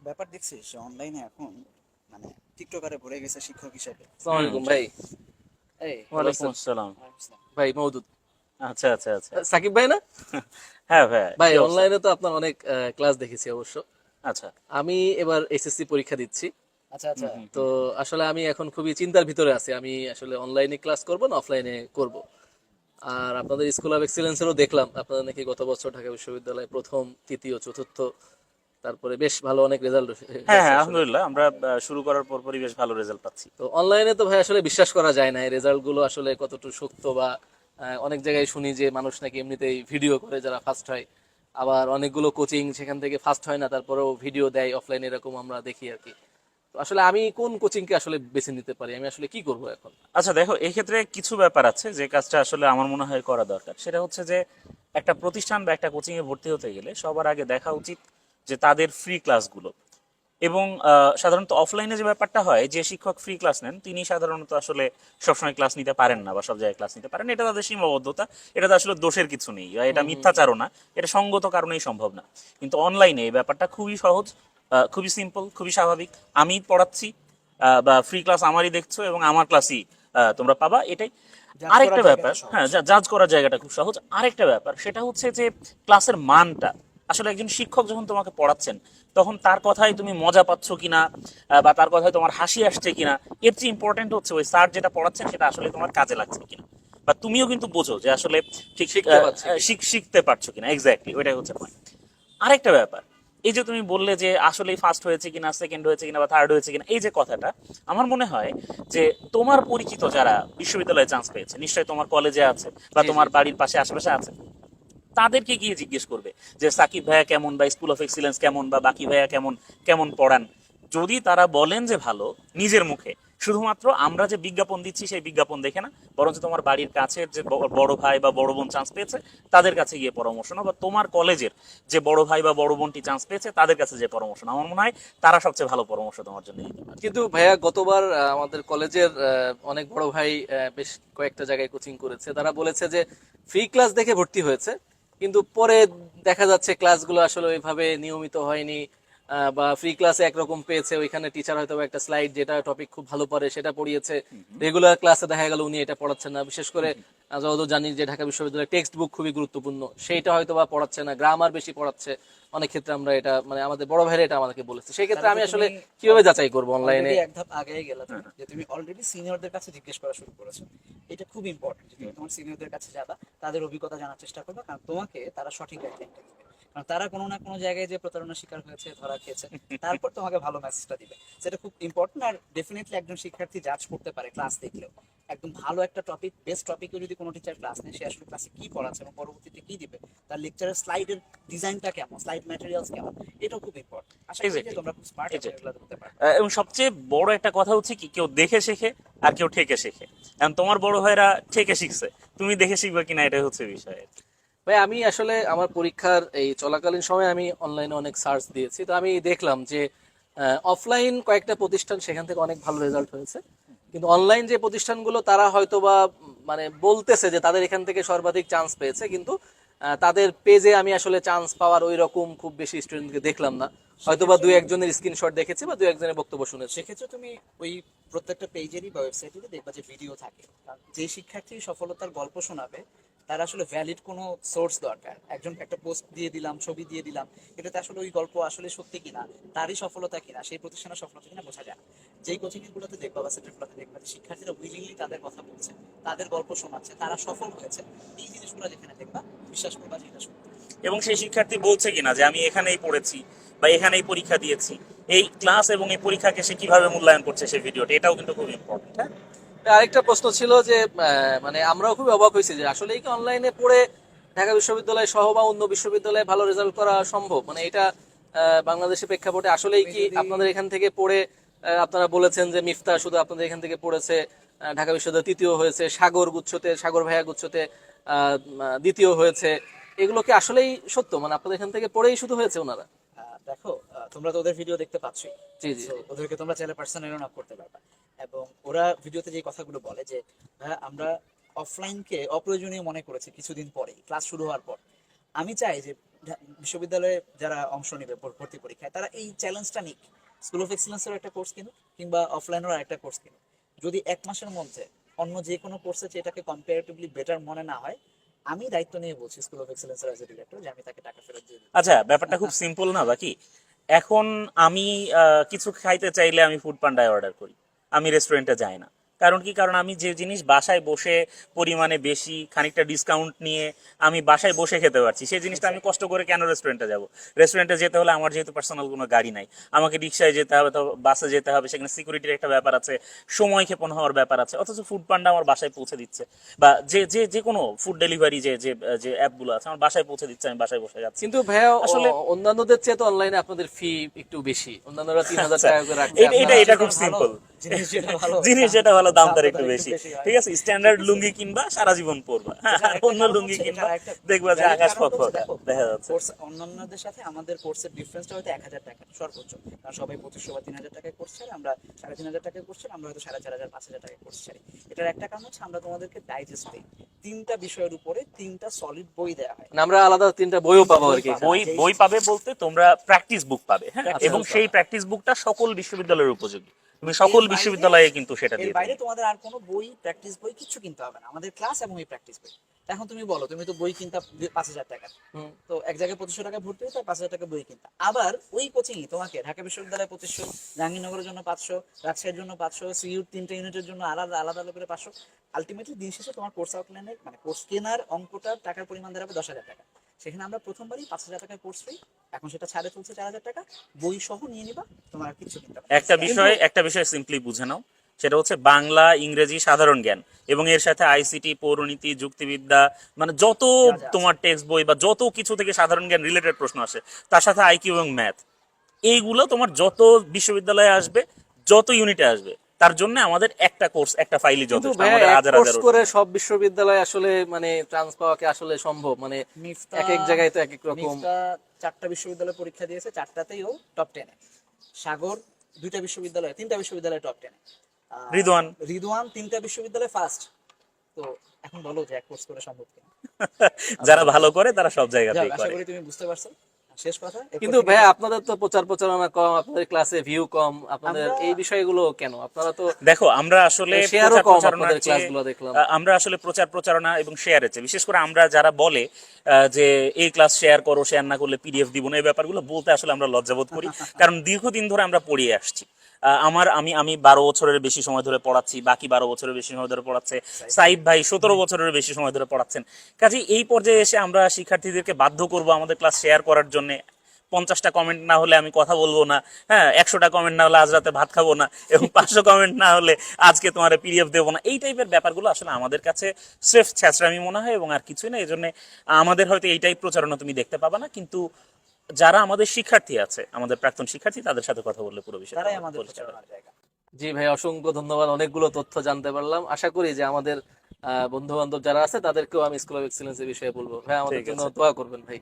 ব্যাপার দেখছিস যে অনলাইনে এখন মানে টিকটকারে ভরে গেছে শিক্ষক হিসেবে। আসসালামু আলাইকুম ভাই। এই ভালো ওয়ালাইকুম আছেন? আসসালাম। আচ্ছা। ভাই মওদুদ। আচ্ছা আচ্ছা আচ্ছা। সাকিব ভাই না? হ্যাঁ ভাই, ভাই কি অবস্থা? অনলাইনে তো আপনার অনেক ক্লাস দেখেছি অবশ্য। আচ্ছা। আমি এবার এসএসসি পরীক্ষা দিচ্ছি। আচ্ছা হুম আচ্ছা। হুম তো হুম। আসলে আমি এখন খুবই চিন্তার ভিতরে আছি, আমি আসলে অনলাইনে ক্লাস করব না অফলাইনে করব। আর আপনাদের স্কুল অফ এক্সিলেন্সেরও দেখলাম আপনাদের নাকি গত বছর ঢাকা বিশ্ববিদ্যালয়ে প্রথম, তৃতীয়, চতুর্থ, তারপরে বেশ ভালো অনেক রেজাল্ট হ্যাঁ গেছে হ্যাঁ, আসলে। আলহামদুলিল্লাহ আমরা শুরু করার পরপরই বেশ ভালো রেজাল্ট পাচ্ছি। তো অনলাইনে তো ভাই আসলে বিশ্বাস করা যায় না এই রেজাল্ট গুলো আসলে কতটুকু সত্য, বা অনেক জায়গায় শুনি যে মানুষ নাকি এমনিতেই ভিডিও করে যারা ফার্স্ট হয়, আবার অনেকগুলো কোচিং সেখান থেকে ফার্স্ট হয় না তারপরেও ভিডিও দেয় অফলাইনে, এরকম আমরা দেখি আর কি। তো আসলে আমি কোন কোচিংকে আসলে বেছে নিতে পারি, আমি আসলে কি করব এখন? আচ্ছা দেখো, এই ক্ষেত্রে কিছু ব্যাপার আছে যে কাজটা আসলে আমার মনে হয় করা দরকার। সেটা হচ্ছে যে একটা প্রতিষ্ঠান বা একটা কোচিং এ ভর্তি হতে গেলে সবার আগে দেখা উচিত যে তাদের ফ্রি ক্লাসগুলো। এবং সাধারণত অফলাইনে যে ব্যাপারটা হয়, যে শিক্ষক ফ্রি ক্লাস নেন তিনি সাধারণত আসলে সবসময় ক্লাস নিতে পারেন না বা সব জায়গায় ক্লাস নিতে পারেন, এটা তাদের সীমাবদ্ধতা। এটা তো আসলে দোষের কিছু নেই, বা এটা মিথ্যাচারও না, এটা সঙ্গত কারণেই সম্ভব না। কিন্তু অনলাইনে এই ব্যাপারটা খুবই সহজ, খুবই সিম্পল, খুবই স্বাভাবিক। আমি পড়াচ্ছি, বা ফ্রি ক্লাস আমারই দেখছো এবং আমার ক্লাসই তোমরা পাবা, এটাই। জাজ করার আরেকটা ব্যাপার, জায়গাটা হ্যাঁ, সহজ। জাজ করার জায়গাটা খুব সহজ। আরেকটা ব্যাপার সেটা হচ্ছে যে ক্লাসের মানটা, আসলে একজন শিক্ষক যখন তোমাকে পড়াচ্ছেন তখন তার কথায় তুমি মজা পাচ্ছ কিনা, বা তার কথায় তোমার হাসি আসছে কিনা, এর চেয়ে ইম্পর্টেন্ট হচ্ছে ওই স্যার যেটা পড়াচ্ছেন সেটা আসলে তোমার কাজে লাগছে কিনা, বা তুমিও কিন্তু বোঝো যে আসলে ঠিক শিখতে পাচ্ছি কিনা। শিখতে পারছো কিনা। এক্স্যাক্টলি, ওইটাই হচ্ছে পয়েন্ট। আরেকটা ব্যাপার, এই যে তুমি বললে যে আসলেই ফার্স্ট হয়েছে কিনা, সেকেন্ড হয়েছে কিনা, বা থার্ড হয়েছে কিনা, এই যে কথাটা, আমার মনে হয় যে তোমার পরিচিত যারা বিশ্ববিদ্যালয়ে চান্স পেয়েছে, নিশ্চয়ই তোমার কলেজে আছে বা জি জি তোমার জি। বাড়ির পাশে আশেপাশে আছে, তাদেরকে গিয়ে জিজ্ঞেস করবে যে সাকিব ভাইয়া কেমন, বা স্কুল অফ এক্সিলেন্স কেমন, বা বাকি ভাইয়া কেমন, কেমন পড়ান। যদি তারা বলেন যে ভালো, নিজের মুখে, শুধুমাত্র আমরা যে বিজ্ঞাপন দিচ্ছি সেই বিজ্ঞাপন দেখে না, বরঞ্চ তোমার বাড়ির কাছের যে বড় ভাই বা বড় বোন চান্স পেয়েছে তাদের কাছে গিয়ে পরামর্শ নাও, বা তোমার কলেজের যে বড় ভাই বা বড় বোনটি চান্স পেয়েছে তাদের কাছে যে পরামর্শ নাও, আমার মনে হয় তারা সবচেয়ে ভালো পরামর্শ তোমার জন্য দিতে পারে। কিন্তু ভাইয়া গতবার আমাদের কলেজের অনেক বড় ভাই বেশ কয়েকটা জায়গায় কোচিং করেছে, তারা বলেছে যে ফ্রি ক্লাস দেখে ভর্তি হয়েছে, কিন্তু পরে দেখা যাচ্ছে ক্লাসগুলো আসলে ওইভাবে নিয়মিত হয়নি, বা ফ্রি ক্লাসে একরকম পেয়েছে, ওইখানে টিচার হয়তো বা একটা স্লাইড যেটা টপিক খুব ভালো পারে সেটা পড়িয়েছে, রেগুলার ক্লাসে দেখা গেল উনি এটা পড়াচ্ছেন না। বিশেষ করে যতদূর জানি যে ঢাকা বিশ্ববিদ্যালয়ের টেক্সট বুক খুবই গুরুত্বপূর্ণ, সেইটা হয়তো বা পড়াচ্ছে না, গ্রামার বেশি পড়াচ্ছে। অনেক ক্ষেত্রে আমরা এটা মানে আমাদের বড় ভাইরা এটা আমাদেরকে বলেছে, সেই ক্ষেত্রে তাহলে তো আমি আসলে তুমি কিভাবে যাচাই করবো অনলাইনে? অলরেডি এক ধাপ আগে গেলে, তুমি যে তুমি অলরেডি সিনিয়রদের কাছে জিজ্ঞেস করা শুরু করেছো। এটা খুব ইম্পর্টেন্ট যে তুমি তোমার সিনিয়রদের কাছে যাবা, তাদের অভিজ্ঞতা জানার চেষ্টা করবে, কারণ তোমাকে তারা সঠিক গাইডলাইনটা দিবে। কারণ তারা কোনো না কোনো জায়গায় যে প্রতারণার শিকার হয়েছে, ধরা খেয়েছে, তারপর তোমাকে ভালো মেসেজটা দিবে। সেটা খুব ইম্পর্টেন্ট। আর ডেফিনেটলি একজন শিক্ষার্থী জাজ করতে পারে ক্লাস দেখলেও। একদম ভালো একটা টপিক, বেস্ট টপিকে যদি কোনো টিচার ক্লাস নেয়, সে আসলে ক্লাসে কি পড়াচ্ছে এবং পরবর্তীতে কি দিবে, তার লেকচারের স্লাইডের ডিজাইনটা কেমন, স্লাইড ম্যাটেরিয়ালস কেমন, এটাও খুব ইম্পর্টেন্ট। আশা করি যে এক্স্যাক্টলি, তোমরা খুব স্মার্ট এবং এক্স্যাক্টলি। এগুলো করতে পারবে। এবং সবচেয়ে বড় একটা কথা হচ্ছে কি, কেউ দেখে শেখে আর কেউ ঠেকে শেখে। এখন তোমার বড় ভাইরা ঠেকে শিখছে, তুমি দেখে শিখবে কিনা এটাই হচ্ছে বিষয়। ভাই আমি আসলে আমার পরীক্ষার এই চলাকালীন সময় আমি অনলাইনে অনেক সার্চ দিয়েছি, তো আমি দেখলাম যে অফলাইন কয়েকটা প্রতিষ্ঠান সেখান থেকে অনেক ভালো রেজাল্ট হয়েছে, কিন্তু অনলাইন যে প্রতিষ্ঠানগুলো তারা হয়তো বা মানে বলতেছে যে তাদের এখান থেকে সর্বাধিক চান্স পেয়েছে, কিন্তু তাদের পেজে আমি আসলে চান্স পাওয়ার ওই রকম খুব বেশি স্টুডেন্টকে দেখলাম না। হয়তো বা সেক্ষেত্রে দুই একজনের স্ক্রিনশট দেখেছি বা দুই একজনের বক্তব্য শুনেছি। সেক্ষেত্রে তুমি ওই প্রত্যেকটা পেজেরই বা ওয়েবসাইটেরই দেখবা যে ভিডিও থাকে। কারণ যে শিক্ষার্থী সফলতার গল্প শোনাবে, তার আসলে ভ্যালিড কোনো সোর্স দরকার। একজন একটা পোস্ট দিয়ে দিলাম, ছবি দিয়ে দিলাম, এটাতে আসলে ওই গল্প আসলে সত্যি কিনা, তারই সফলতা কিনা, সেই প্রতিষ্ঠানের সফলতা কিনা বোঝা যায় না। যেই কোচিং গুলোতে দেখবা বা সেন্টারগুলোতে দেখবা যে শিক্ষার্থীরা উইলিংলি তাদের কথা বলছে, তাদের গল্প শোনাচ্ছে, তারা সফল হয়েছে, এই জিনিসগুলো যেখানে দেখবা, বিশ্বাস করবা যে এটা সত্যি। এবং সেই শিক্ষার্থী বলছে কিনা যে আমি এখানেই পড়েছি বা এখানেই পরীক্ষা দিয়েছি, এই ক্লাস এবং এই পরীক্ষাকে সে কিভাবে মূল্যায়ন করছে সেই ভিডিওটা, এটাও কিন্তু খুব ইম্পর্টেন্ট। হ্যাঁ, আরেকটা প্রশ্ন ছিল যে মানে আমরাও খুবই অবাক হয়েছি যে আসলে কি অনলাইনে পড়ে ঢাকা বিশ্ববিদ্যালয় সহ বা অন্য বিশ্ববিদ্যালয়ে ভালো রেজাল্ট করা সম্ভব, মানে এটা বাংলাদেশের প্রেক্ষাপটে আসলেই তুমি কি যদি আপনাদের এখান থেকে পড়ে আপনারা বলেছেন যে মিফতা শুধু আপনাদের এখান থেকে পড়েছে, ঢাকা বিশ্ববিদ্যালয় তৃতীয় হয়েছে, সাগর গুচ্ছতে, সাগর ভাইয়া গুচ্ছতে দ্বিতীয় হয়েছে, এগুলো কি আসলেই সত্য, মানে আপনাদের এখান থেকে পড়েই শুধু হয়েছে ওনারা? দেখো, তোমরা তো ওদের ভিডিও দেখতে পাচ্ছই। জি জি So, জি। ওদেরকে তোমরা চাইলে পার্সোনালি নক করতে পারবে। এবং ওরা ভিডিওতে যে কথাগুলো বলে যে ভাইয়া আমরা অফলাইনকে অপ্রয়োজনীয় মনে করেছি কিছুদিন পরে ক্লাস শুরু হওয়ার পর। আমি চাই যে বিশ্ববিদ্যালয়ে যারা অংশ নেবে ভর্তি পরীক্ষায়, তারা এই চ্যালেঞ্জটা নিক, স্কুল অফ এক্সিলেন্সের একটা কোর্স কিনুক কিংবা অফলাইনেরও একটা কোর্স কিনুক। যদি 1 মাসের মধ্যে অন্য যে কোনো কোর্সে এটাকে কম্পারেটিভলি বেটার মনে না হয়, আমি দায়িত্ব নিয়ে বলছি স্কুল অফ এক্সিলেন্সের অ্যাজ এ ডিরেক্টর যে আমি তাকে টাকা ফেরত দিয়ে দেবো। আচ্ছা, ব্যাপারটা খুব সিম্পল না বাকি? এখন আমি কিছু খাইতে চাইলে আমি ফুড পান্ডায় অর্ডার করি, আমি রেস্টুরেন্টে যাই না। কারণ কি? কারণ আমি যে জিনিস বাসায় বসে পরিমাণে বেশি খানিকটা ডিসকাউন্ট নিয়ে আমি বাসায় বসে খেতে পারছি, সেই জিনিসটা আমি কষ্ট করে কেন রেস্টুরেন্টে যাব? রেস্টুরেন্টে যেতে হলে আমার যেহেতু পার্সোনাল কোনো গাড়ি নাই, আমাকে রিক্সায় যেতে হবে, তো বাসে যেতে হবে, সেখানে সিকিউরিটির একটা ব্যাপার আছে, সময় ক্ষেপণ হওয়ার ব্যাপার আছে। অথচ ফুড পান্ডা আমার বাসায় পৌঁছে দিচ্ছে, বা যে যে যে কোনো ফুড ডেলিভারি যে যে যে অ্যাপগুলো আছে আমার বাসায় পৌঁছে দিচ্ছে, আমি বাসায় বসে যাচ্ছি। কিন্তু ভাইয়া আসলে অন্যান্যদের চেয়ে তো অনলাইনে আপনাদের ফি একটু বেশি, অন্যান্যরা 3000 আচ্ছা, টাকা করে রাখছে, এটা খুব সিম্পল। জিনিস যেটা ভালো, জিনিস যেটা ভালো, দাম তার একটু দাম বেশি। হয়। ঠিক আছে, স্ট্যান্ডার্ড লুঙ্গি কিনবা সারা জীবন পরবা, আর অন্য লুঙ্গি কিনবা দেখবা যে আকাশ ফটফট দেখা যাচ্ছে। কোর্স অন্যান্যদের সাথে আমাদের কোর্সের ডিফারেন্সটা হয়তো 1000 টাকা সর্বোচ্চ, কারণ সবাই 2500 বা 3000 টাকায় কোর্স ছাড়ে, আমরা 3500 টাকায় কোর্স ছাড়ি, আমরা হয়তো 4500 5000 টাকায় কোর্স ছাড়ি। এটার একটা কারণ হচ্ছে আমরা তোমাদেরকে ডাইজেস্ট দিই, 3টা বিষয়ের উপরে 3টা সলিড বই দেওয়া হয়। মানে আমরা আলাদা 3টা বইও পাবো আর কি। বই পাবে বলতে তোমরা প্র্যাকটিস বুক পাবে, হ্যাঁ, Practice এবং book সেই পাবে। প্র্যাকটিস বুকটা সকল বিশ্ববিদ্যালয়ের উপযোগী। তুমি সকল বিশ্ববিদ্যালয়ে কিন্তু সেটা এর দিয়ে বাইরে দেবে। তোমাদের আর কোনো বই, প্র্যাকটিস বই কিছু কিনতে হবে না, আমাদের ক্লাস এবং এই প্র্যাকটিস বই। এখন তুমি বলো, তুমি তো বই কিনতা 5000 টাকা, হুম। তো এক জায়গায় 2500 টাকা ভর্তি হতো, 5000 টাকা বই কিনতা। আবার ওই কোচিংই তোমাকে ঢাকা বিশ্ববিদ্যালয়ে 2500, জাহাঙ্গীরনগরের জন্য 500, রাজশাহীর জন্য 500, সিইউর 3টা ইউনিটের জন্য আলাদা আলাদা করে 500। আলটিমেটলি দিন শেষে তোমার কোর্স আউটলাইনের মানে কোর্স কেনার অঙ্কটার টাকার পরিমাণ দাঁড়াবে 10,000 টাকা। সেখানে আমরা প্রথমবারই 5000 টাকায় কোর্স ফ্রি, এখন সেটা ছাড়ে চলছে 4000 টাকা, বই সহ নিয়ে নিবা, তোমার আর কিছু কিনতে হবে না। একটা বিষয় সিম্পলি বুঝে নাও, সেটা হচ্ছে বাংলা, ইংরেজি, সাধারণ জ্ঞান এবং এর সাথে আইসিটি, পৌরনীতি, যুক্তিবিদ্যা, মানে যত যা যা আছে। তোমার টেক্সট বই বা যত কিছু থেকে সাধারণ জ্ঞান রিলেটেড প্রশ্ন আসে, তার সাথে আইকিউ এবং ম্যাথ, এইগুলো তোমার যত বিশ্ববিদ্যালয়ে আসবে, যত ইউনিটে আসবে, তার জন্য আমাদের একটা কোর্স, একটা ফাইলই কিন্তু যথেষ্ট। ভাইয়া আমাদের এক হাজার কোর্স হাজার করে সব বিশ্ববিদ্যালয় আসলে মানে ট্রান্স পাওয়া কি আসলে সম্ভব? মানে মিফতা এক এক জায়গায় তো এক এক রকম। মিফতা 4টা বিশ্ববিদ্যালয়ে পরীক্ষা দিয়েছে, 4টাতেই ও টপ 10-এ। সাগর 2টা বিশ্ববিদ্যালয়ে, 3টা বিশ্ববিদ্যালয়ে টপ 10-এ। রিদওয়ান 3টা বিশ্ববিদ্যালয়ে ফার্স্ট। তো এখন বলো যে এক কোর্স করে সম্ভব কিনা? যারা ভালো করে তারা সব যাক, জায়গাতেই আশা করে। করি তুমি বুঝতে পারছো। শেষ কথা, এরপর কিন্তু থেকে ভাইয়া আপনাদের তো প্রচার প্রচারণা কম, আপনাদের ক্লাসে ভিউ কম, আপনাদের আমরা- এই বিষয়গুলো কেন? আপনারা তো দেখো, আমরা আসলে শেয়ারও প্রচার কম প্রচারণার আপনাদের চেয়ে- ক্লাসগুলো দেখলাম। আমরা আসলে প্রচার প্রচারণা এবং শেয়ারের চেয়ে, বিশেষ করে আমরা যারা বলে যে এই ক্লাস শেয়ার করো, শেয়ার না করলে পিডিএফ দিব না, এই ব্যাপারগুলো বলতে আসলে আমরা লজ্জাবোধ করি। কারণ দীর্ঘদিন ধরে আমরা পড়িয়ে আসছি। আমি 12 বছরের বেশি সময় ধরে পড়াচ্ছি, বাকি 12 বছরের বেশি সময় ধরে পড়াচ্ছে সাইব ভাই, 17 বছরের বেশি সময় ধরে পড়াচ্ছেন। কাজেই এই পর্যায়ে এসে আমরা শিক্ষার্থীদেরকে বাধ্য করব আমাদের ক্লাস শেয়ার করার জন্য। 50টা কমেন্ট না হলে আমি কথা বলবো না, হ্যাঁ, 100টা কমেন্ট না হলে আজ রাতে ভাত খাবো না, এবং 500 কমেন্ট না হলে আজকে তোমার পিডিএফ দেবো না, এই টাইপের ব্যাপারগুলো আসলে আমাদের কাছে স্রেফ ছ্যাঁচড়ামি মনে হয় এবং আর কিছুই না। এই জন্য আমাদের হয়তো এই টাইপ প্রচারণা তুমি দেখতে পাবা না, কিন্তু যারা আমাদের শিক্ষার্থী আছে, আমাদের প্রাক্তন শিক্ষার্থী, তাদের সাথে কথা বললে পুরো বিষয় তারাই আমাদের প্রচারণার জায়গা। জি ভাই, অসংখ্য ধন্যবাদ, অনেকগুলো তথ্য জানতে পারলাম। আশা করি যে আমাদের বন্ধু বান্ধব যারা আছে তাদেরকেও আমি স্কুল অফ এক্সিলেন্স এর বিষয়ে বলবো। ভাই আমাদের ঠিক জন্য আছে। দোয়া করবেন ভাই।